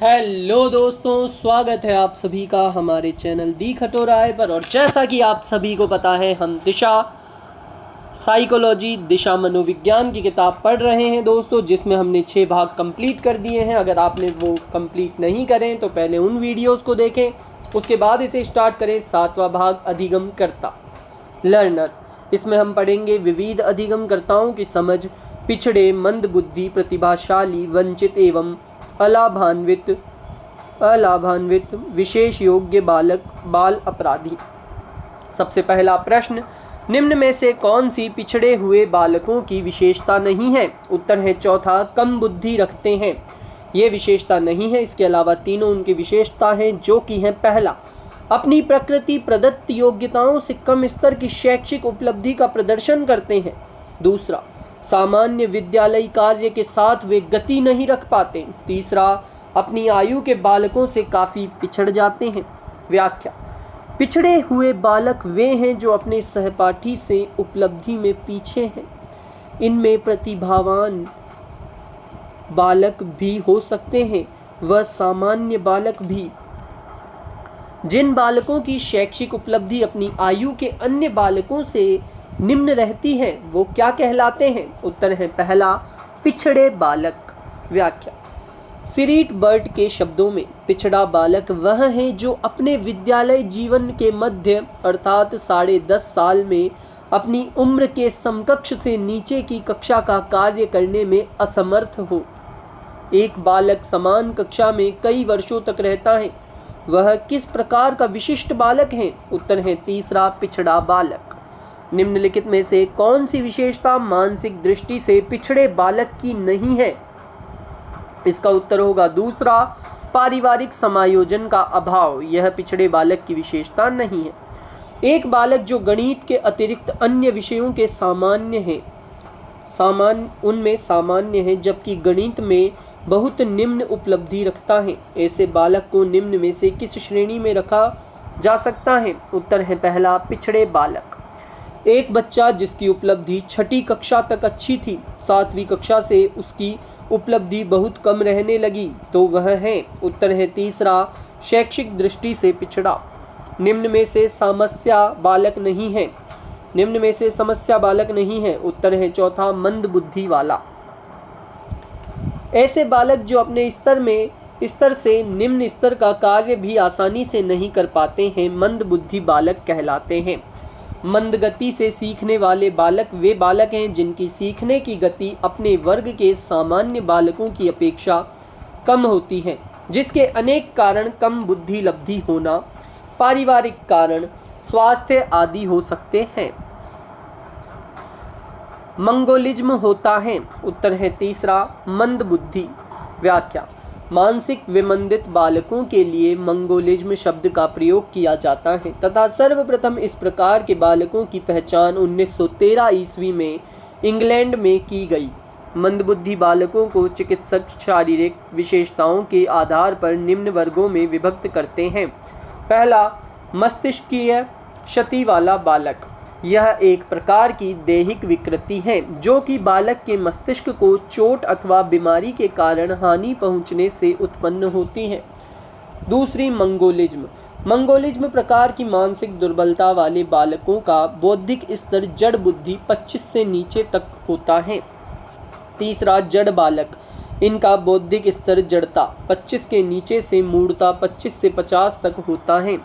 Hello दोस्तों, स्वागत है आप सभी का हमारे चैनल दी खटोराय पर। और जैसा कि आप सभी को पता है, हम दिशा साइकोलॉजी, दिशा मनोविज्ञान की किताब पढ़ रहे हैं दोस्तों, जिसमें हमने 6 भाग कंप्लीट कर दिए हैं। अगर आपने वो कंप्लीट नहीं करें तो पहले उन वीडियोस को देखें, उसके बाद इसे स्टार्ट करें। 7वां भाग अधिगम कर्ता, लर्नर। इसमें हम पढ़ेंगे विविध अधिगम कर्ताओं की समझ, पिछड़े, मंदबुद्धि, प्रतिभाशाली, वंचित एवं अलाभान्वित, विशेष योग्य बालक, बाल अपराधी। सबसे पहला प्रश्न, निम्न में से कौन सी पिछड़े हुए बालकों की विशेषता नहीं है? उत्तर है चौथा, कम बुद्धि रखते हैं। ये विशेषता नहीं है। इसके अलावा तीनों उनकी विशेषता हैं, जो कि हैं पहला, अपनी प्रकृति प्रदत्त योग्यताओं से कम स्तर की शैक्षिक उपलब्धि का प्रदर्शन करते हैं। दूसरा, सामान्य विद्यालयी कार्य के साथ वे गति नहीं रख पाते। तीसरा, अपनी आयु के बालकों से काफ़ी पिछड़ जाते हैं। व्याख्या, पिछड़े हुए बालक वे हैं जो अपने सहपाठी से उपलब्धि में पीछे हैं। इनमें प्रतिभावान बालक भी हो सकते हैं व सामान्य बालक भी। जिन बालकों की शैक्षिक उपलब्धि अपनी आयु के अन्य बालकों से निम्न रहती है, वो क्या कहलाते हैं? उत्तर है पहला, पिछड़े बालक। व्याख्या, सीरीट बर्ट के शब्दों में पिछड़ा बालक वह है जो अपने विद्यालय जीवन के मध्य अर्थात 10.5 साल में अपनी उम्र के समकक्ष से नीचे की कक्षा का कार्य करने में असमर्थ हो। एक बालक समान कक्षा में कई वर्षों तक रहता है, वह किस प्रकार का विशिष्ट बालक है? उत्तर है तीसरा, पिछड़ा बालक। निम्नलिखित में से कौन सी विशेषता मानसिक दृष्टि से पिछड़े बालक की नहीं है? इसका उत्तर होगा दूसरा, पारिवारिक समायोजन का अभाव। यह पिछड़े बालक की विशेषता नहीं है। एक बालक जो गणित के अतिरिक्त अन्य विषयों के उनमें सामान्य है, जबकि गणित में बहुत निम्न उपलब्धि रखता है, ऐसे बालक को निम्न में से किस श्रेणी में रखा जा सकता है? उत्तर है पहला, पिछड़े बालक। एक बच्चा जिसकी उपलब्धि 6ठी कक्षा तक अच्छी थी, 7वीं कक्षा से उसकी उपलब्धि बहुत कम रहने लगी, तो वह है? उत्तर है तीसरा, शैक्षिक दृष्टि से पिछड़ा। निम्न में से समस्या बालक नहीं है। निम्न में से समस्या बालक नहीं है। उत्तर है चौथा, मंद बुद्धि वाला। ऐसे बालक जो अपने स्तर से निम्न स्तर का कार्य भी आसानी से नहीं कर पाते हैं, मंद बुद्धि बालक कहलाते हैं। मंद गति से सीखने वाले बालक वे बालक हैं जिनकी सीखने की गति अपने वर्ग के सामान्य बालकों की अपेक्षा कम होती है, जिसके अनेक कारण कम बुद्धि लब्धि होना, पारिवारिक कारण, स्वास्थ्य आदि हो सकते हैं। मंगोलिज्म होता है। उत्तर है तीसरा, मंद बुद्धि। व्याख्या, मानसिक विमंदित बालकों के लिए मंगोलिज्म शब्द का प्रयोग किया जाता है तथा सर्वप्रथम इस प्रकार के बालकों की पहचान 1913 ईस्वी में इंग्लैंड में की गई। मंदबुद्धि बालकों को चिकित्सक शारीरिक विशेषताओं के आधार पर निम्न वर्गों में विभक्त करते हैं। पहला, मस्तिष्कीय क्षति वाला बालक। यह एक प्रकार की दैहिक विकृति है जो कि बालक के मस्तिष्क को चोट अथवा बीमारी के कारण हानि पहुंचने से उत्पन्न होती है। दूसरी, मंगोलिज्म। मंगोलिज्म प्रकार की मानसिक दुर्बलता वाले बालकों का बौद्धिक स्तर जड़ बुद्धि 25 से नीचे तक होता है। तीसरा, जड़ बालक। इनका बौद्धिक स्तर जड़ता 25 के नीचे से मूढ़ता 25 से 50 तक होता है।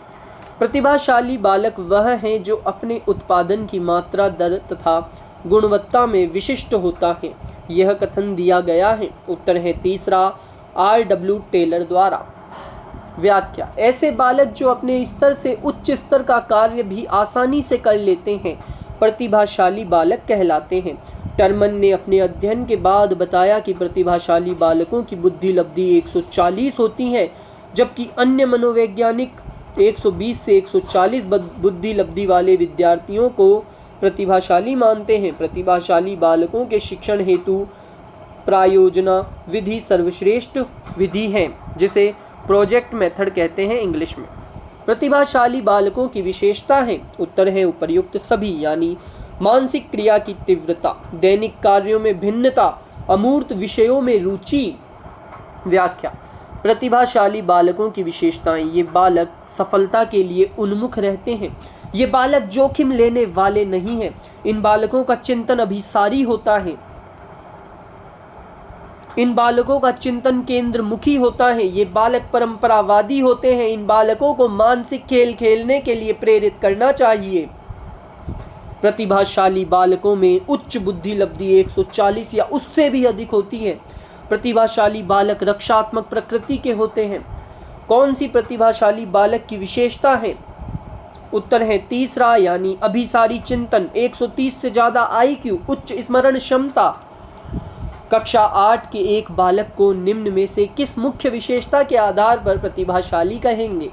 प्रतिभाशाली बालक वह है जो अपने उत्पादन की मात्रा, दर तथा गुणवत्ता में विशिष्ट होता है। यह कथन दिया गया है। उत्तर है तीसरा, R.W. टेलर द्वारा। व्याख्या, ऐसे बालक जो अपने स्तर से उच्च स्तर का कार्य भी आसानी से कर लेते हैं, प्रतिभाशाली बालक कहलाते हैं। टर्मन ने अपने अध्ययन के बाद बताया कि प्रतिभाशाली बालकों की बुद्धि लब्धि 140 होती है, जबकि अन्य मनोवैज्ञानिक 120 से 140 बुद्धि लब्धि वाले विद्यार्थियों को प्रतिभाशाली मानते हैं। प्रतिभाशाली बालकों के शिक्षण हेतु प्रायोजना विधि सर्वश्रेष्ठ विधि है, जिसे प्रोजेक्ट मेथड कहते हैं इंग्लिश में। प्रतिभाशाली बालकों की विशेषता है। उत्तर है उपर्युक्त सभी, यानी मानसिक क्रिया की तीव्रता, दैनिक कार्यों में भिन्नता, अमूर्त विषयों में रुचि। व्याख्या, प्रतिभाशाली बालकों की विशेषताएं। ये बालक सफलता के लिए उन्मुख रहते हैं। ये बालक जोखिम लेने वाले नहीं हैं। इन बालकों का चिंतन अभिसारी होता है। इन बालकों का चिंतन केंद्र मुखी होता है। ये बालक परंपरावादी होते हैं। इन बालकों को मानसिक खेल खेलने के लिए प्रेरित करना चाहिए। प्रतिभाशाली बालकों में उच्च बुद्धि लब्धि 140 या उससे भी अधिक होती है। प्रतिभाशाली बालक रक्षात्मक प्रकृति के होते हैं। कौन सी प्रतिभाशाली बालक की विशेषता है? उत्तर है तीसरा, यानी अभिसारी चिंतन, 130 से ज्यादा IQ, उच्च स्मरण क्षमता। कक्षा 8 के एक बालक को निम्न में से किस मुख्य विशेषता के आधार पर प्रतिभाशाली कहेंगे?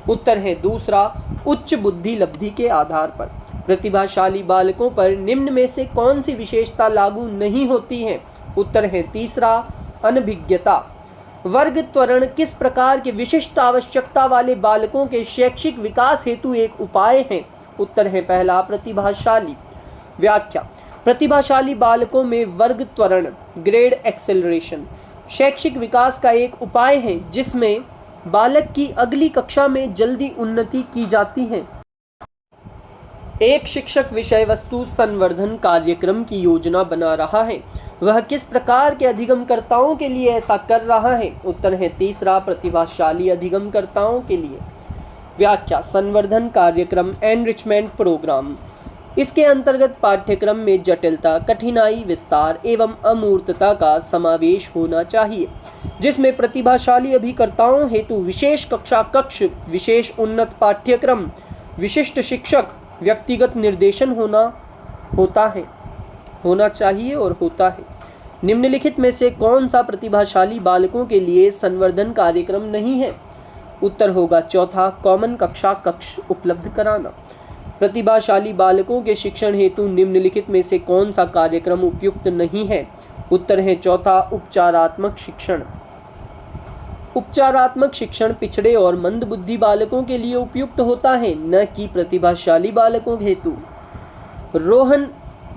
उत्तर है दूसरा, उच्च बुद्धि लब्धि के आधार पर। प्रतिभाशाली बालकों पर निम्न में से कौन सी विशेषता लागू नहीं होती है? उत्तर है तीसरा, अनभिज्ञता। वर्ग त्वरण किस प्रकार के विशिष्ट आवश्यकता वाले बालकों के शैक्षिक विकास हेतु एक उपाय है? उत्तर है पहला, प्रतिभाशाली। व्याख्या: प्रतिभाशाली बालकों में वर्ग त्वरण, ग्रेड एक्सेलरेशन, शैक्षिक विकास का एक उपाय है जिसमें बालक की अगली कक्षा में जल्दी उन्नति की जाती है। एक शिक्षक विषय वस्तु संवर्धन कार्यक्रम की योजना बना रहा है। वह किस प्रकार के अधिगमकर्ताओं के लिए ऐसा कर रहा है? उत्तर है तीसरा, प्रतिभाशाली अधिगमकर्ताओं के लिए। व्याख्या: संवर्धन कार्यक्रम, एनरिचमेंट प्रोग्राम। इसके अंतर्गत पाठ्यक्रम में जटिलता, कठिनाई, विस्तार एवं अमूर्तता का समावेश होना चाहिए, जिसमें प्रतिभाशाली अभिकर्ताओं हेतु विशेष कक्षा कक्ष, विशेष उन्नत पाठ्यक्रम, विशिष्ट शिक्षक, व्यक्तिगत निर्देशन होना चाहिए और होता है। निम्नलिखित में से कौन सा प्रतिभाशाली बालकों के लिए संवर्धन कार्यक्रम नहीं है? उत्तर होगा चौथा, कॉमन कक्षा कक्ष उपलब्ध कराना। प्रतिभाशाली बालकों के शिक्षण हेतु निम्नलिखित में से कौन सा कार्यक्रम उपयुक्त नहीं है? उत्तर है चौथा, उपचारात्मक शिक्षण। उपचारात्मक शिक्षण पिछड़े और मंदबुद्धि बालकों के लिए उपयुक्त होता है, न कि प्रतिभाशाली बालकों हेतु। रोहन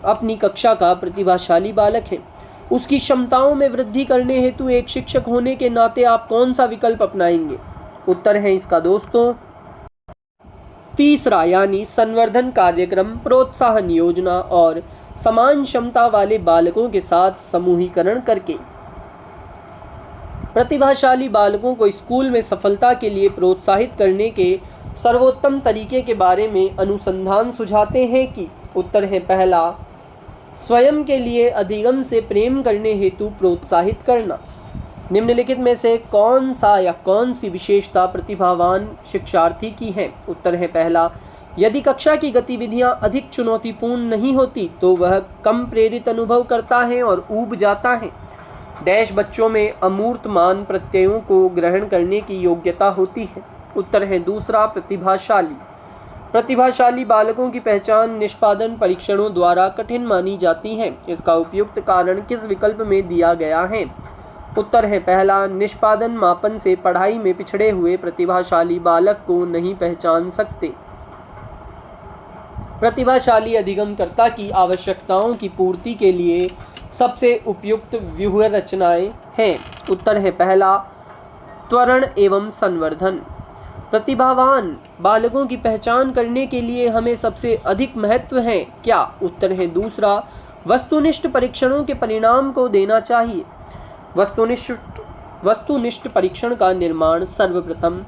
अपनी कक्षा का प्रतिभाशाली बालक है। उसकी क्षमताओं में वृद्धि करने हेतु एक शिक्षक होने के नाते आप कौन सा विकल्प अपनाएंगे? उत्तर है इसका दोस्तों तीसरा, यानी संवर्धन कार्यक्रम, प्रोत्साहन योजना और समान क्षमता वाले बालकों के साथ समूहीकरण करके। प्रतिभाशाली बालकों को स्कूल में सफलता के लिए प्रोत्साहित करने के सर्वोत्तम तरीके के बारे में अनुसंधान सुझाते हैं कि उत्तर है पहला, स्वयं के लिए अधिगम से प्रेम करने हेतु प्रोत्साहित करना। निम्नलिखित में से कौन सा या कौन सी विशेषता प्रतिभावान शिक्षार्थी की है? उत्तर है पहला, यदि कक्षा की गतिविधियां अधिक चुनौतीपूर्ण नहीं होती तो वह कम प्रेरित अनुभव करता है और ऊब जाता है। डैश बच्चों में अमूर्तमान प्रत्ययों को ग्रहण करने की योग्यता होती है। उत्तर है दूसरा, प्रतिभाशाली। प्रतिभाशाली बालकों की पहचान निष्पादन परीक्षणों द्वारा कठिन मानी जाती है। इसका उपयुक्त कारण किस विकल्प में दिया गया है? उत्तर है पहला, निष्पादन मापन से पढ़ाई में पिछड़े हुए प्रतिभाशाली बालक को नहीं पहचान सकते। प्रतिभाशाली अधिगमकर्ता की आवश्यकताओं की पूर्ति के लिए सबसे उपयुक्त व्यूह रचनाएं हैं। उत्तर है पहला, त्वरण एवं संवर्धन। प्रतिभावान बालकों की पहचान करने के लिए हमें सबसे अधिक महत्व है क्या? उत्तर है दूसरा, वस्तुनिष्ठ परीक्षणों के परिणाम को देना चाहिए। वस्तुनिष्ठ परीक्षण का निर्माण सर्वप्रथम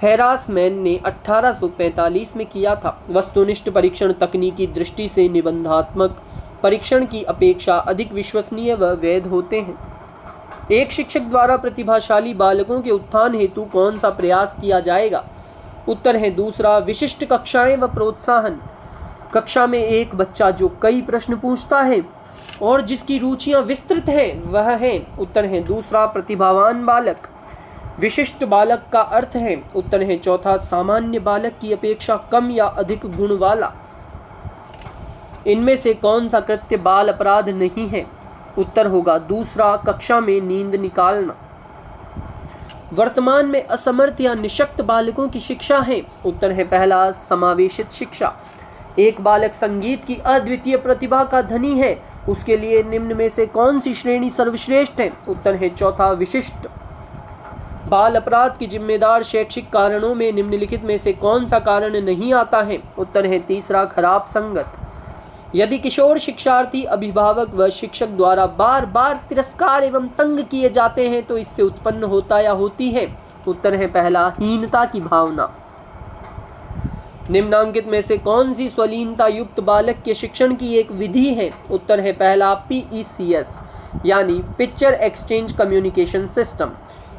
हैरासमैन ने 1845 में किया था। वस्तुनिष्ठ परीक्षण तकनीकी दृष्टि से निबंधात्मक परीक्षण की अपेक्षा अधिक विश्वसनीय व वैध होते हैं। एक शिक्षक द्वारा प्रतिभाशाली बालकों के उत्थान हेतु कौन सा प्रयास किया जाएगा? उत्तर है दूसरा, विशिष्ट कक्षाएं व प्रोत्साहन। कक्षा में एक बच्चा जो कई प्रश्न पूछता है और जिसकी रुचियां विस्तृत हैं वह है। उत्तर है दूसरा, प्रतिभावान बालक। विशिष्ट बालक का अर्थ है। उत्तर है चौथा, सामान्य बालक की अपेक्षा कम या अधिक गुण वाला। इनमें से कौन सा कृत्य बाल अपराध नहीं है? उत्तर होगा दूसरा, कक्षा में नींद निकालना। वर्तमान में असमर्थ या निशक्त बालकों की शिक्षा है। उत्तर है पहला, समावेशित शिक्षा। एक बालक संगीत की अद्वितीय प्रतिभा का धनी है, उसके लिए निम्न में से कौन सी श्रेणी सर्वश्रेष्ठ है? उत्तर है चौथा, विशिष्ट। बाल अपराध के जिम्मेदार शैक्षिक कारणों में निम्नलिखित में से कौन सा कारण नहीं आता है? उत्तर है तीसरा, खराब संगत। यदि किशोर शिक्षार्थी अभिभावक व शिक्षक द्वारा बार बार तिरस्कार एवं तंग किए जाते हैं तो इससे उत्पन्न होता या होती है? उत्तर है पहला, हीनता की भावना। निम्नांकित में से कौन सी स्वलीनता युक्त बालक के शिक्षण की एक विधि है? उत्तर है पहला, PECS यानी पिक्चर एक्सचेंज कम्युनिकेशन सिस्टम।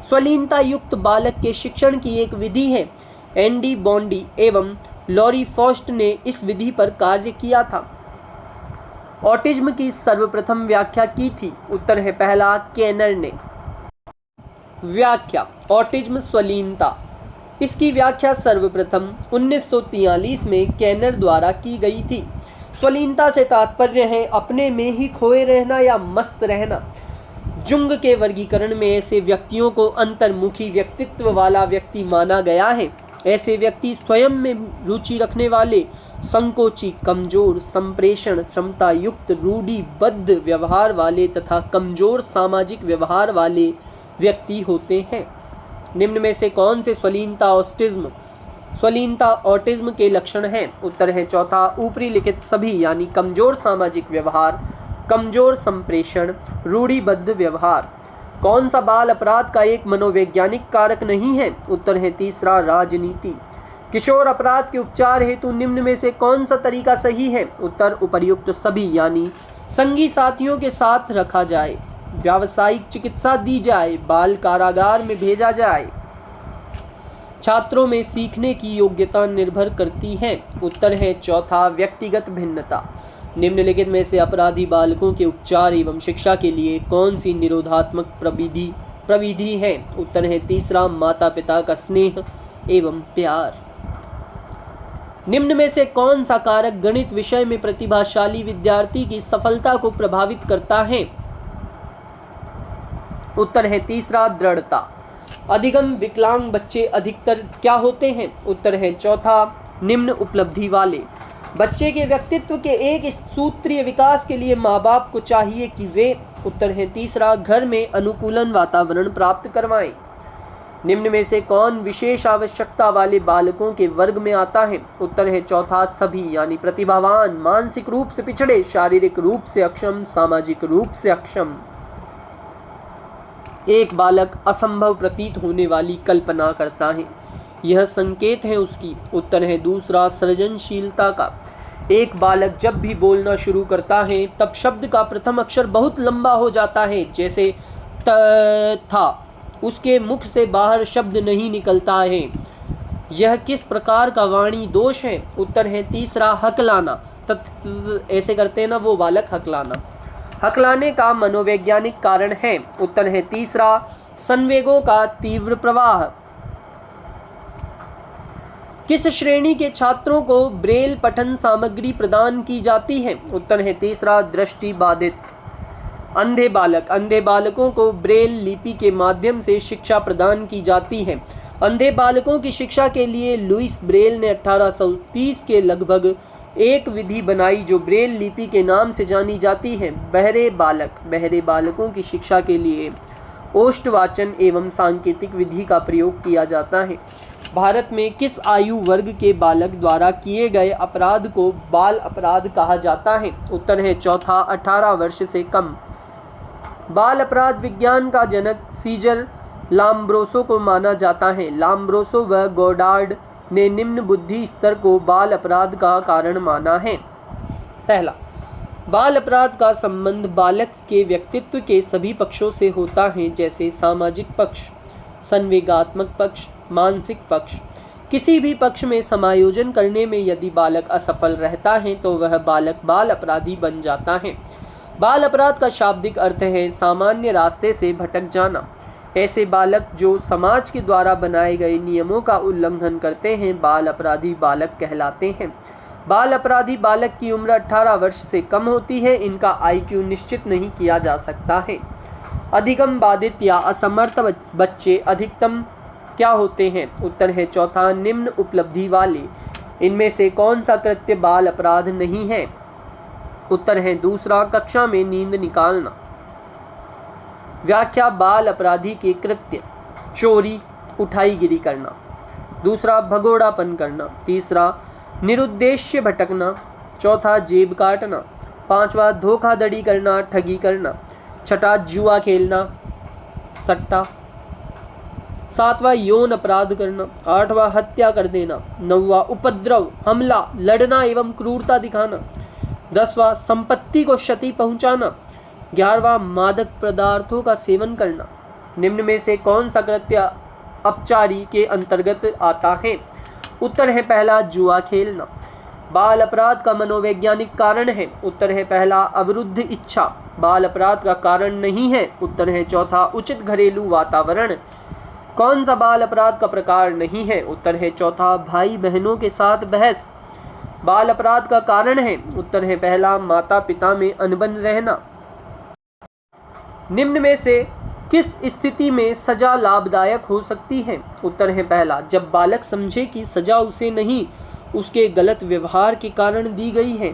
स्वलीनता युक्त बालक के शिक्षण की एक विधि है। एंडी बॉन्डी एवं लॉरी फॉस्ट ने इस विधि पर कार्य किया था। ऑटिज्म की सर्वप्रथम व्याख्या की थी? उत्तर है पहला, केनर ने। व्याख्या, ऑटिज्म स्वलीनता। इसकी व्याख्या सर्वप्रथम 1943 में केनर द्वारा की गई थी। स्वलीनता से तात्पर्य है अपने में ही खोए रहना या मस्त रहना। जुंग के वर्गीकरण में ऐसे व्यक्तियों को अंतर्मुखी व्यक्तित्व वाला व्यक्ति माना गया है। ऐसे व्यक्ति स्वयं में रुचि रखने वाले, संकोची, कमजोर, संप्रेषण क्षमता युक्त, रूढ़िबद्ध व्यवहार वाले तथा कमजोर सामाजिक व्यवहार वाले व्यक्ति होते हैं। निम्न में से कौन से स्वलीनता ऑटिज्म के लक्षण हैं? उत्तर है चौथा, ऊपरी लिखित सभी यानी कमजोर सामाजिक व्यवहार, कमजोर संप्रेषण, रूढ़िबद्ध व्यवहार। कौन सा बाल अपराध का एक मनोवैज्ञानिक कारक नहीं है? उत्तर है तीसरा, राजनीति। किशोर अपराध के उपचार हेतु निम्न में से कौन सा तरीका सही है? उत्तर उपर्युक्त सभी यानी संगी साथियों के साथ रखा जाए, व्यावसायिक चिकित्सा दी जाए, बाल कारागार में भेजा जाए। छात्रों में सीखने की योग्यता निर्भर करती है। उत्तर है चौथा, व्यक्तिगत भिन्नता। निम्नलिखित में से अपराधी बालकों के उपचार एवं शिक्षा के लिए कौन सी निरोधात्मक प्रविधि है? उत्तर है तीसरा, माता पिता का स्नेह एवं प्यार। निम्न में से कौन सा कारक गणित विषय में प्रतिभाशाली विद्यार्थी की सफलता को प्रभावित करता है? उत्तर है तीसरा, दृढ़ता। अधिगम विकलांग बच्चे अधिकतर क्या होते हैं? उत्तर है चौथा, निम्न उपलब्धि वाले। बच्चे के व्यक्तित्व के एक सूत्रीय विकास के लिए माँ बाप को चाहिए कि वे, उत्तर है तीसरा, घर में अनुकूलन वातावरण प्राप्त करवाएं। निम्न में से कौन विशेष आवश्यकता वाले बालकों के वर्ग में आता है? उत्तर है चौथा, सभी यानी प्रतिभावान, मानसिक रूप से पिछड़े, शारीरिक रूप से अक्षम, सामाजिक रूप से अक्षम। एक बालक असंभव प्रतीत होने वाली कल्पना करता है, यह संकेत है उसकी। उत्तर है दूसरा, सृजनशीलता का। एक बालक जब भी बोलना शुरू करता है तब शब्द का प्रथम अक्षर बहुत लंबा हो जाता है, जैसे त था। उसके मुख से बाहर शब्द नहीं निकलता है। यह किस प्रकार का वाणी दोष है? उत्तर है तीसरा, हकलाना। ऐसे करते हैं ना वो बालक, हकलाना। हकलाने का मनोवैज्ञानिक कारण है। उत्तर है तीसरा, संवेगों का तीव्र प्रवाह। किस श्रेणी के छात्रों को ब्रेल पठन सामग्री प्रदान की जाती है? उत्तर है तीसरा, दृष्टि बाधित। अंधे बालक। अंधे बालकों को ब्रेल लिपि के माध्यम से शिक्षा प्रदान की जाती है। अंधे बालकों की शिक्षा के लिए लुइस ब्रेल ने 1830 के लगभग एक विधि बनाई जो ब्रेल लिपि के नाम से जानी जाती है। बहरे बालक। बहरे बालकों की शिक्षा के लिए ओष्ठवाचन एवं सांकेतिक विधि का प्रयोग किया जाता है। भारत में किस आयु वर्ग के बालक द्वारा किए गए अपराध को बाल अपराध कहा जाता है? उत्तर है चौथा, 18 वर्ष से कम। बाल अपराध विज्ञान का जनक सीजर लाम्ब्रोसो को माना जाता है। लाम्ब्रोसो व गोडार्ड ने निम्न बुद्धि स्तर को बाल अपराध का कारण माना है। पहला, बाल अपराध का संबंध बालक के व्यक्तित्व के सभी पक्षों से होता है, जैसे सामाजिक पक्ष, संवेगात्मक पक्ष, मानसिक पक्ष। किसी भी पक्ष में समायोजन करने में यदि बालक असफल रहता है तो वह बालक बाल अपराधी बन जाता है। बाल अपराध का शाब्दिक अर्थ है सामान्य रास्ते से भटक जाना। ऐसे बालक जो समाज के द्वारा बनाए गए नियमों का उल्लंघन करते हैं बाल अपराधी बालक कहलाते हैं। बाल अपराधी बालक की उम्र 18 वर्ष से कम होती है। इनका IQ निश्चित नहीं किया जा सकता है। अधिगम बाधित या असमर्थ बच्चे अधिकतम क्या होते हैं? उत्तर है चौथा, निम्न उपलब्धि वाले। इनमें से कौन सा कृत्य बाल अपराध नहीं है? उत्तर है दूसरा, कक्षा में नींद निकालना। व्याख्या, बाल अपराधी के कृत्य। चोरी उठाईगिरी करना। दूसरा भगोड़ापन करना। तीसरा निरुद्देश्य भटकना। चौथा जेब काटना। पांचवा धोखाधड़ी करना, ठगी करना। छठा जुआ खेलना, सट्टा। सातवां यौन अपराध करना। आठवां हत्या कर देना। नौवां उपद्रव, हमला, लड़ना एवं क्रूरता दिखाना। 10वां संपत्ति को क्षति पहुंचाना। 11वां मादक पदार्थों का सेवन करना। निम्न में से कौन सा कृत्य अपचारी के अंतर्गत आता है? उत्तर है पहला जुआ खेलना। बाल अपराध का मनोवैज्ञानिक कारण है। उत्तर है पहला अवरुद्ध इच्छा। बाल अपराध का कारण नहीं है। उत्तर है चौथा उचित घरेलू वातावरण। कौन सा बाल अपराध का प्रकार नहीं है? उत्तर है चौथा भाई बहनों के साथ बहस। बाल अपराध का कारण है। उत्तर है पहला माता पिता में अनबन रहना। निम्न में से किस स्थिति में सजा लाभदायक हो सकती है? उत्तर है पहला जब बालक समझे कि सजा उसे नहीं उसके गलत व्यवहार के कारण दी गई है।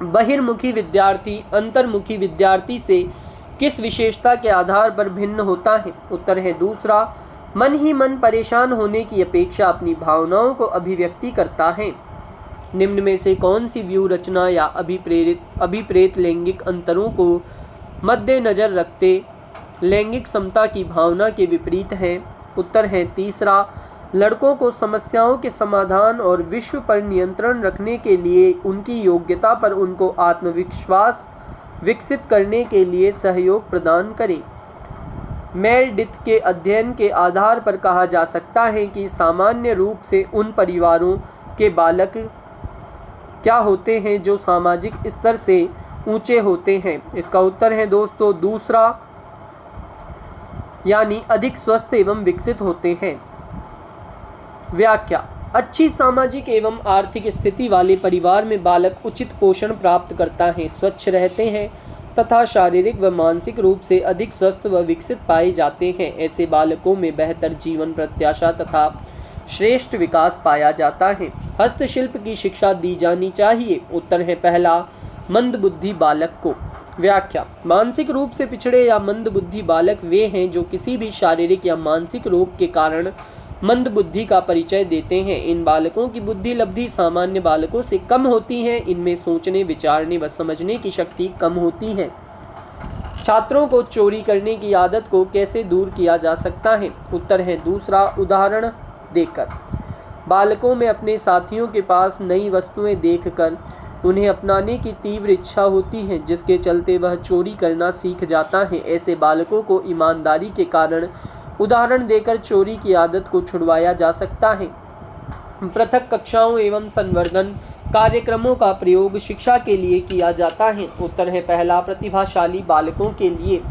बहिर्मुखी विद्यार्थी अंतर्मुखी विद्यार्थी से किस विशेषता के आधार पर भिन्न होता है? उत्तर है दूसरा मन ही मन परेशान होने की अपेक्षा अपनी भावनाओं को अभिव्यक्ति करता है। निम्न में से कौन सी व्यू रचना या अभिप्रेत लैंगिक अंतरों को मद्देनजर रखते लैंगिक समता की भावना के विपरीत है? उत्तर है तीसरा लड़कों को समस्याओं के समाधान और विश्व पर नियंत्रण रखने के लिए उनकी योग्यता पर उनको आत्मविश्वास विकसित करने के लिए सहयोग प्रदान करें। मेरडिथ के अध्ययन के आधार पर कहा जा सकता है कि सामान्य रूप से उन परिवारों के बालक क्या होते हैं जो सामाजिक स्तर से ऊंचे होते हैं? इसका उत्तर है दोस्तों दूसरा, यानी अधिक स्वस्थ एवं विकसित होते हैं। व्याख्या। अच्छी सामाजिक एवं आर्थिक स्थिति वाले परिवार में बालक उचित पोषण प्राप्त करता है, स्वच्छ रहते हैं तथा शारीरिक व मानसिक रूप से अधिक स्वस्थ व विकसित पाए जाते हैं। ऐसे बालकों में बेहतर जीवन प्रत्याशा तथा श्रेष्ठ विकास पाया जाता है। हस्तशिल्प की शिक्षा दी जानी चाहिए। उत्तर है पहला मंदबुद्धि बालक को। व्याख्या। मानसिक रूप से पिछड़े या मंदबुद्धि बालक वे हैं जो किसी भी शारीरिक या मानसिक रोग के कारण मंदबुद्धि का परिचय देते हैं। इन बालकों की बुद्धि लब्धि सामान्य बालकों से कम होती है। इनमें सोचने, विचारने व समझने की शक्ति कम होती है। छात्रों को चोरी करने की आदत को कैसे दूर किया जा सकता है? उत्तर है दूसरा उदाहरण देकर। बालकों में अपने साथियों के पास नई वस्तुएं देखकर उन्हें अपनाने की तीव्र इच्छा होती है, जिसके चलते वह चोरी करना सीख जाता है। ऐसे बालकों को ईमानदारी के कारण उदाहरण देकर चोरी की आदत को छुड़वाया जा सकता है। पृथक कक्षाओं एवं संवर्धन कार्यक्रमों का प्रयोग शिक्षा के लिए किया जाता है। उत्तर है पहला प्रतिभाशाली बालकों के लिए।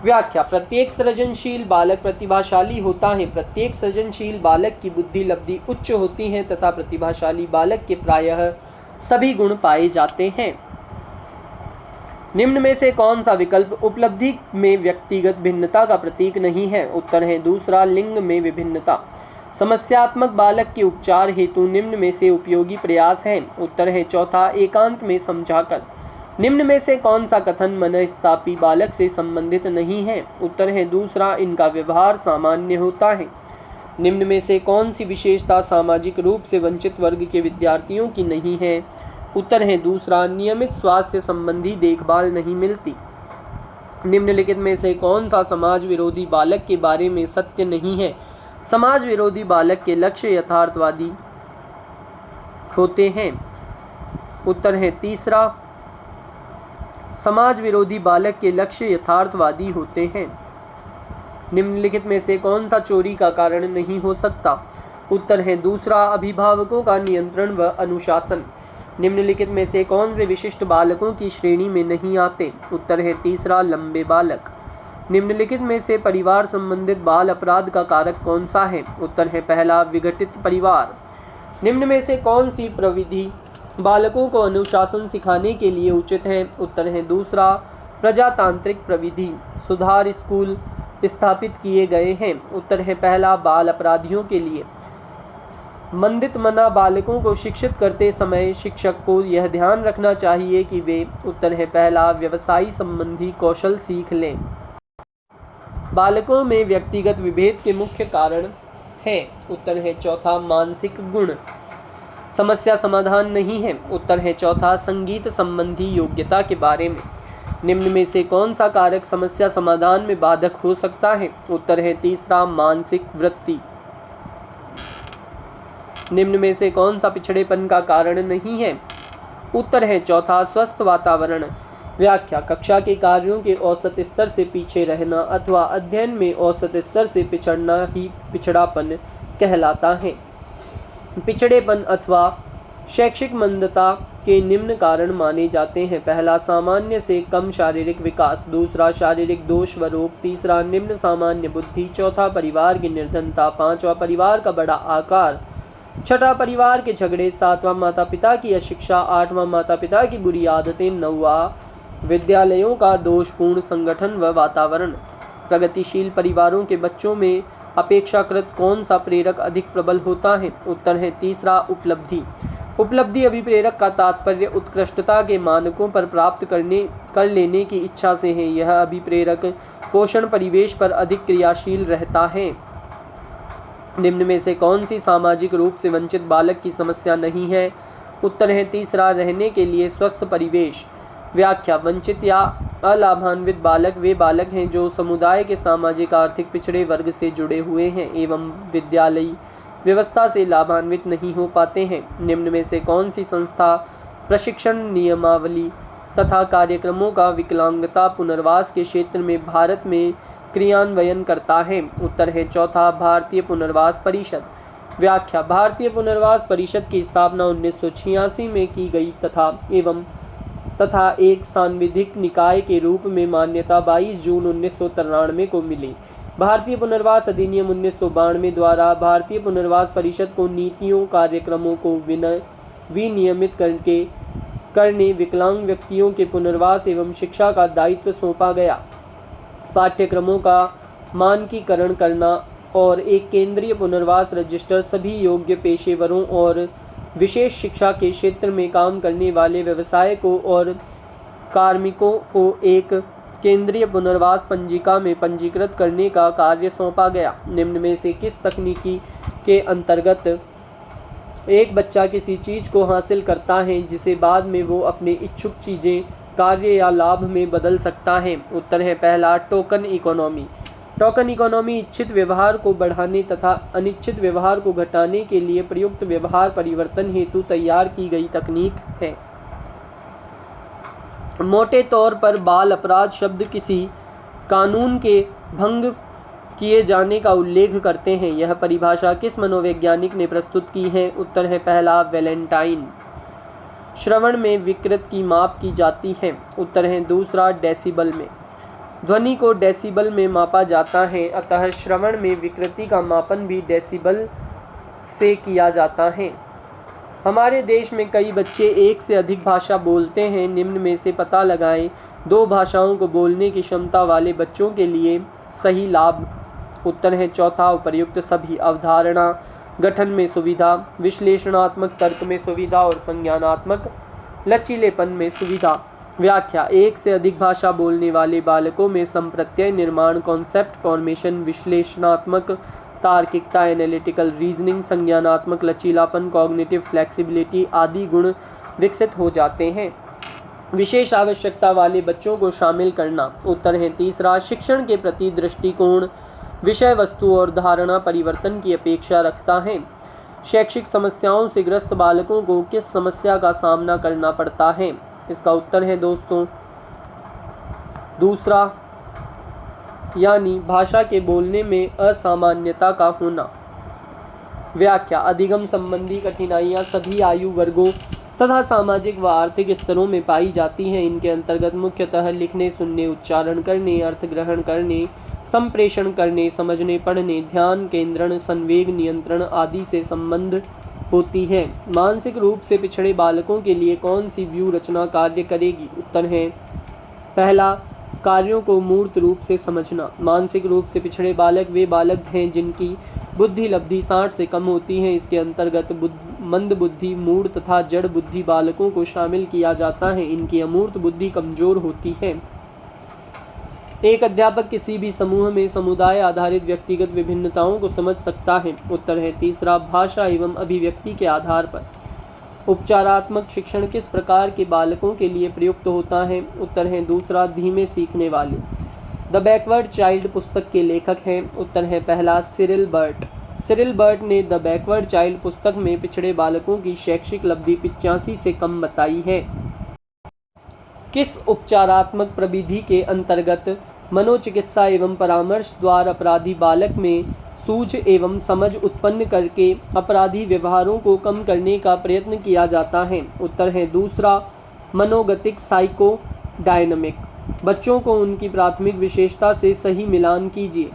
व्याख्या। प्रत्येक सृजनशील बालक प्रतिभाशाली होता है। प्रत्येक सृजनशील बालक की बुद्धि लब्धि उच्च होती है तथा प्रतिभाशाली बालक के प्रायः सभी गुण पाए जाते हैं। निम्न में से कौन सा विकल्प उपलब्धि में व्यक्तिगत भिन्नता का प्रतीक नहीं है? उत्तर है दूसरा लिंग में विभिन्नता। समस्यात्मक बालक के उपचार हेतु निम्न में से उपयोगी प्रयास हैं। उत्तर है चौथा एकांत में समझाकर। निम्न में से कौन सा कथन मनस्तापी बालक से संबंधित नहीं है? उत्तर है दूसरा इनका व्यवहार सामान्य होता है। निम्न में से कौन सी विशेषता सामाजिक रूप से वंचित वर्ग के विद्यार्थियों की नहीं है? उत्तर है दूसरा नियमित स्वास्थ्य संबंधी देखभाल नहीं मिलती। निम्नलिखित में से कौन सा समाज विरोधी बालक के बारे में सत्य नहीं है? समाज विरोधी बालक के लक्ष्य यथार्थवादी होते हैं। उत्तर है तीसरा समाज विरोधी बालक के लक्ष्य यथार्थवादी होते हैं। निम्नलिखित में से कौन सा चोरी का कारण नहीं हो सकता? उत्तर है दूसरा अभिभावकों का नियंत्रण व अनुशासन। निम्नलिखित में से कौन से विशिष्ट बालकों की श्रेणी में नहीं आते? उत्तर है तीसरा लंबे बालक। निम्नलिखित में से परिवार संबंधित बाल अपराध का कारक कौन सा है? उत्तर है पहला विघटित परिवार। निम्न में से कौन सी प्रविधि बालकों को अनुशासन सिखाने के लिए उचित है? उत्तर है दूसरा प्रजातांत्रिक प्रविधि। सुधार स्कूल स्थापित किए गए हैं। उत्तर है पहला बाल अपराधियों के लिए। मंदित मना बालकों को शिक्षित करते समय शिक्षक को यह ध्यान रखना चाहिए कि वे उत्तर है पहला व्यवसाय संबंधी कौशल सीख लें। बालकों में व्यक्तिगत विभेद के मुख्य कारण हैं? उत्तर है चौथा मानसिक गुण। समस्या समाधान नहीं है। उत्तर है चौथा संगीत संबंधी योग्यता के बारे में। निम्न में से कौन सा कारक समस्या समाधान में बाधक हो सकता है? उत्तर है तीसरा मानसिक वृत्ति। निम्न में से कौन सा पिछड़ेपन का कारण नहीं है? उत्तर है चौथा स्वस्थ वातावरण। व्याख्या कक्षा के कार्यों के औसत स्तर से पीछे रहना अथवा अध्ययन में औसत स्तर से पिछड़ना ही पिछड़ापन कहलाता है। पिछड़ेपन अथवा शैक्षिक मंदता के निम्न कारण माने जाते हैं। पहला सामान्य से कम शारीरिक विकास, दूसरा शारीरिक दोष व रोग, तीसरा निम्न सामान्य बुद्धि, चौथा परिवार की निर्धनता, पांचवा परिवार का बड़ा आकार, छठा परिवार के झगड़े, सातवां माता पिता की अशिक्षा, आठवां माता पिता की बुरी आदतें, नौवां विद्यालयों का दोषपूर्ण संगठन व वातावरण। प्रगतिशील परिवारों के बच्चों में अपेक्षाकृत कौन सा प्रेरक अधिक प्रबल होता है? उत्तर है तीसरा उपलब्धि। उपलब्धि अभिप्रेरक का तात्पर्य उत्कृष्टता के मानकों पर प्राप्त कर लेने की इच्छा से है। यह अभिप्रेरक पोषण परिवेश पर अधिक क्रियाशील रहता है। निम्न में से कौन सी सामाजिक रूप से वंचित बालक की समस्या नहीं है? उत्तर है तीसरा रहने के लिए स्वस्थ परिवेश। व्याख्या वंचित या अलाभान्वित बालक वे बालक हैं जो समुदाय के सामाजिक आर्थिक पिछड़े वर्ग से जुड़े हुए हैं एवं विद्यालयी व्यवस्था से लाभान्वित नहीं हो पाते हैं। निम्न में से कौन सी संस्था प्रशिक्षण नियमावली तथा कार्यक्रमों का विकलांगता पुनर्वास के क्षेत्र में भारत में क्रियान्वयन करता है? उत्तर है चौथा भारतीय पुनर्वास परिषद। व्याख्या भारतीय पुनर्वास परिषद की स्थापना 1986 में की गई तथा एक सांविधिक निकाय के रूप में मान्यता 22 जून 1993 को मिली। भारतीय पुनर्वास अधिनियम 1992 द्वारा भारतीय पुनर्वास परिषद को नीतियों कार्यक्रमों को विनियमित करने विकलांग व्यक्तियों के पुनर्वास एवं शिक्षा का दायित्व सौंपा गया। पाठ्यक्रमों का मानकीकरण करना और एक केंद्रीय पुनर्वास रजिस्टर सभी योग्य पेशेवरों और विशेष शिक्षा के क्षेत्र में काम करने वाले व्यवसायिकों और कार्मिकों को एक केंद्रीय पुनर्वास पंजिका में पंजीकृत करने का कार्य सौंपा गया। निम्न में से किस तकनीकी के अंतर्गत एक बच्चा किसी चीज़ को हासिल करता है जिसे बाद में वो अपने इच्छुक चीज़ें कार्य या लाभ में बदल सकता है? उत्तर है पहला टोकन इकोनॉमी। टोकन इकोनॉमी इच्छित व्यवहार को बढ़ाने तथा अनिच्छित व्यवहार को घटाने के लिए प्रयुक्त व्यवहार परिवर्तन हेतु तैयार की गई तकनीक है। मोटे तौर पर बाल अपराध शब्द किसी कानून के भंग किए जाने का उल्लेख करते हैं। यह परिभाषा किस मनोवैज्ञानिक ने प्रस्तुत की है? उत्तर है पहला वैलेंटाइन। श्रवण में विकृत की माप की जाती है? उत्तर है दूसरा डेसिबल में। ध्वनि को डेसिबल में मापा जाता है, अतः श्रवण में विकृति का मापन भी डेसिबल से किया जाता है। हमारे देश में कई बच्चे एक से अधिक भाषा बोलते हैं। निम्न में से पता लगाएं 2 भाषाओं को बोलने की क्षमता वाले बच्चों के लिए सही लाभ। उत्तर है चौथा उपर्युक्त सभी। अवधारणा गठन में सुविधा, विश्लेषणात्मक तर्क में सुविधा और संज्ञानात्मक लचीलेपन में सुविधा। व्याख्या एक से अधिक भाषा बोलने वाले बालकों में संप्रत्यय निर्माण, कॉन्सेप्ट फॉर्मेशन, विश्लेषणात्मक तार्किकता, एनालिटिकल रीजनिंग, संज्ञानात्मक लचीलापन, कॉग्निटिव फ्लेक्सिबिलिटी आदि गुण विकसित हो जाते हैं। विशेष आवश्यकता वाले बच्चों को शामिल करना। उत्तर है तीसरा शिक्षण के प्रति दृष्टिकोण विषय वस्तु और धारणा परिवर्तन की अपेक्षा रखता है। शैक्षिक समस्याओं से ग्रस्त बालकों को किस समस्या का सामना करना पड़ता है? इसका उत्तर है दोस्तों दूसरा, यानी भाषा के बोलने में असामान्यता का होना। व्याख्या अधिगम संबंधी कठिनाइयाँ सभी आयु वर्गों तथा सामाजिक व आर्थिक स्तरों में पाई जाती हैं। इनके अंतर्गत मुख्यतः लिखने, सुनने, उच्चारण करने, अर्थ ग्रहण करने, संप्रेषण करने, समझने, पढ़ने, ध्यान केंद्रण, संवेग नियंत्रण आदि से संबंध होती है। मानसिक रूप से पिछड़े बालकों के लिए कौन सी व्यू रचना कार्य करेगी? उत्तर है पहला कार्यों को मूर्त रूप से समझना। मानसिक रूप से पिछड़े बालक वे बालक हैं जिनकी बुद्धि लब्धि 60 से कम होती है। इसके अंतर्गत मंद बुद्धि, मूढ़ तथा जड़ बुद्धि बालकों को शामिल किया जाता है। इनकी अमूर्त बुद्धि कमजोर होती है। एक अध्यापक किसी भी समूह में समुदाय आधारित व्यक्तिगत विभिन्नताओं को समझ सकता है। उत्तर है तीसरा, भाषा एवं अभिव्यक्ति के आधार पर उपचारात्मक शिक्षण किस प्रकार के बालकों के लिए प्रयुक्त होता है। उत्तर है दूसरा, धीमे सीखने वाले। द बैकवर्ड चाइल्ड पुस्तक के लेखक हैं। उत्तर है पहला, सिरिल बर्ट। सिरिल बर्ट ने द बैकवर्ड चाइल्ड पुस्तक में पिछड़े बालकों की शैक्षिक लब्धि 85 से कम बताई है। किस उपचारात्मक प्रविधि के अंतर्गत मनोचिकित्सा एवं परामर्श द्वारा अपराधी बालक में सूझ एवं समझ उत्पन्न करके अपराधी व्यवहारों को कम करने का प्रयत्न किया जाता है। उत्तर है दूसरा, मनोगतिक साइको डायनामिक। बच्चों को उनकी प्राथमिक विशेषता से सही मिलान कीजिए।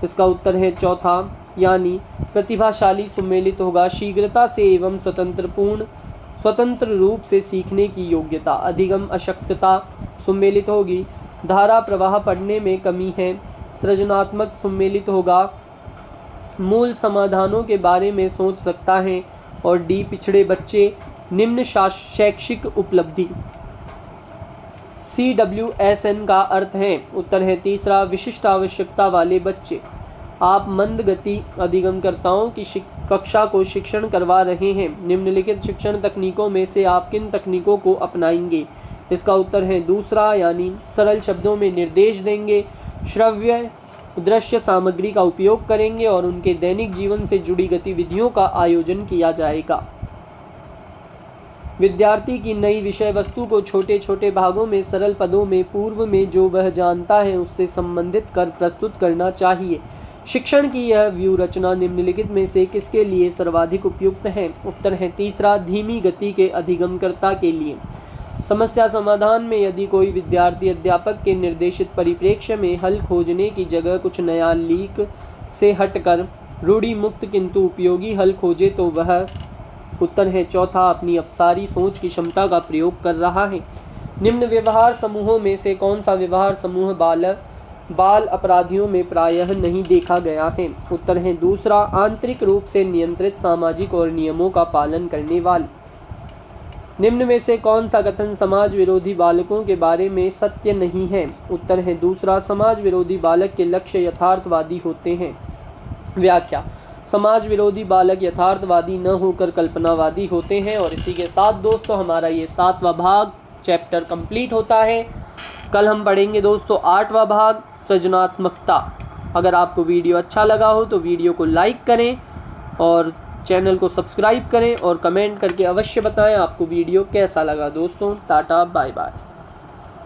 इसका उत्तर है चौथा, यानी प्रतिभाशाली सुमेलित होगा शीघ्रता से एवं स्वतंत्र रूप से सीखने की योग्यता। अधिगम अशक्तता सुमेलित होगी, धारा प्रवाह पढ़ने में कमी है। सृजनात्मक सुमेलित होगा, मूल समाधानों के बारे में सोच सकता है। और डी, पिछड़े बच्चे निम्न शैक्षिक उपलब्धि। CWSN का अर्थ है। उत्तर है तीसरा, विशिष्ट आवश्यकता वाले बच्चे। आप मंद गति अधिगमकर्ताओं की कक्षा को शिक्षण करवा रहे हैं। निम्नलिखित शिक्षण तकनीकों में से आप किन तकनीकों को अपनाएंगे। इसका उत्तर है दूसरा, यानी सरल शब्दों में निर्देश देंगे, श्रव्य दृश्य सामग्री का उपयोग करेंगे और उनके दैनिक जीवन से जुड़ी गतिविधियों का आयोजन किया जाएगा। विद्यार्थी की नई विषय वस्तु को छोटे छोटे भागों में सरल पदों में पूर्व में जो वह जानता है उससे संबंधित कर प्रस्तुत करना चाहिए। शिक्षण की यह व्यू रचना निम्नलिखित में से किसके लिए सर्वाधिक उपयुक्त है। उत्तर है तीसरा, धीमी गति के अधिगमकर्ता के लिए। समस्या समाधान में यदि कोई विद्यार्थी अध्यापक के निर्देशित परिप्रेक्ष्य में हल खोजने की जगह कुछ नया लीक से हटकर रूढ़ि मुक्त किंतु उपयोगी हल खोजे तो वह, उत्तर है चौथा, अपनी अपसारी सोच की क्षमता का प्रयोग कर रहा है। निम्न व्यवहार समूहों में से कौन सा व्यवहार समूह बाल अपराधियों में प्रायः नहीं देखा गया है। उत्तर है दूसरा, आंतरिक रूप से नियंत्रित सामाजिक और नियमों का पालन करने वाले। निम्न में से कौन सा कथन समाज विरोधी बालकों के बारे में सत्य नहीं है। उत्तर है दूसरा, समाज विरोधी बालक के लक्ष्य यथार्थवादी होते हैं। व्याख्या, समाज विरोधी बालक यथार्थवादी न होकर कल्पनावादी होते हैं। और इसी के साथ दोस्तों हमारा ये 7वां भाग चैप्टर कंप्लीट होता है। कल हम पढ़ेंगे दोस्तों 8वां भाग, सृजनात्मकता। अगर आपको वीडियो अच्छा लगा हो तो वीडियो को लाइक करें और चैनल को सब्सक्राइब करें और कमेंट करके अवश्य बताएं आपको वीडियो कैसा लगा। दोस्तों टाटा बाय बाय।